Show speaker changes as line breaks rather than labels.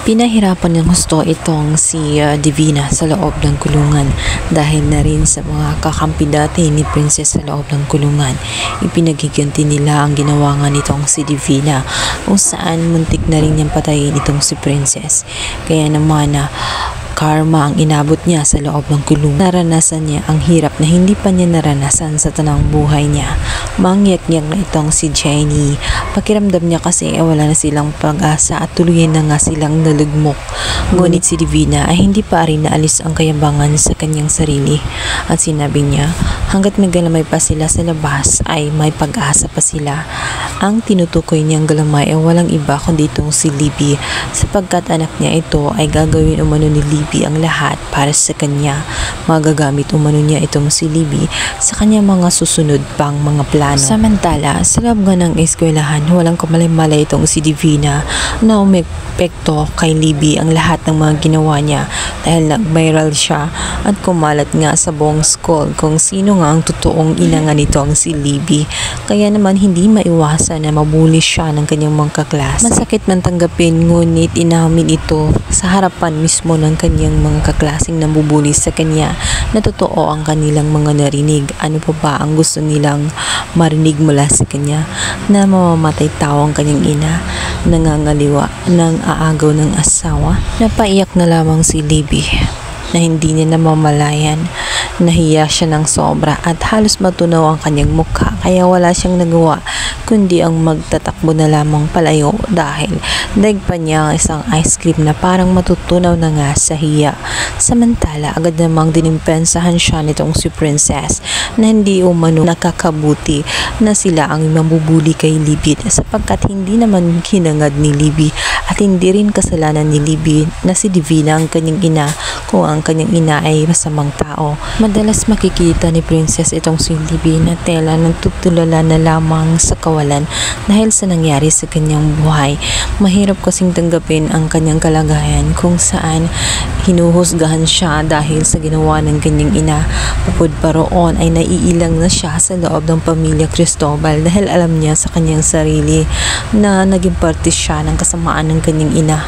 Pinahirapan ng husto itong si Divina sa loob ng kulungan dahil na rin sa mga kakampi dati ni Princess sa loob ng kulungan. Ipinagiganti nila ang ginawa nga nitong si Divina kung saan muntik na rin niyang patayin itong si Princess. Kaya naman karma ang inabot niya sa loob ng kulungan. Naranasan niya ang hirap na hindi pa niya naranasan sa tanang buhay niya. Mangyak-ngyak na itong si Jenny. Pakiramdam niya kasi wala na silang pag-asa at tuluyan na nga silang nalugmok. Ngunit si Divina ay hindi pa rin naalis ang kayabangan sa kanyang sarili. At sinabi niya, hanggat may galamay pa sila sa labas ay may pag-asa pa sila. Ang tinutukoy niyang galamay ay walang iba kundi itong si Libby, sapagkat anak niya ito ay gagawin umano ni Libby ang lahat para sa kanya. Magagamit umano niya itong si Libby sa kanya mga susunod pang mga plano. Samantala, sa loob nga ng eskwelahan, walang kamalay-malay itong si Divina na umepekto kay Libby ang lahat ng mga ginawa niya dahil nag-viral siya at kumalat nga sa buong school kung sino nga ang totoong ina nga nito ang si Libby. Kaya naman hindi maiwasan na mabuli siya ng kanyang mga kaklase. Masakit man tanggapin, ngunit inamin ito sa harapan mismo ng kanyang mga kaklaseng nambubuli sa kanya na totoo ang kanilang mga narinig. Ano pa ba ang gusto nilang marinig mula sa kanya? Na mamamatay tao ang kanyang ina, nangangaliwa ng aagaw ng asawa. Napaiyak na lamang si Libby na hindi niya namamalayan. Nahiya siya ng sobra at halos matunaw ang kanyang mukha, kaya wala siyang nagawa kundi ang magtatakbo na lamang palayo dahil daig pa niya ang isang ice cream na parang matutunaw na nga sa hiya. Samantala, agad namang dinimpensahan siya nitong si Princess na hindi umano nakakabuti na sila ang mambubuli kay Libby sapagkat hindi naman hinangad ni Libby at hindi rin kasalanan ni Libby na si Divina ang kanyang ina kung ang kanyang ina ay masamang tao. Madalas makikita ni Princess itong si Libby na tela nagtutulala na lamang sa kawalan dahil sa nangyari sa kanyang buhay. Mahirap kasing tanggapin ang kanyang kalagayan kung saan hinuhusgahan siya dahil sa ginawa ng kanyang ina. Bukod pa roon ay naiilang na siya sa loob ng pamilya Cristobal dahil alam niya sa kanyang sarili na naging parte siya ng kasamaan ng kanyang ina.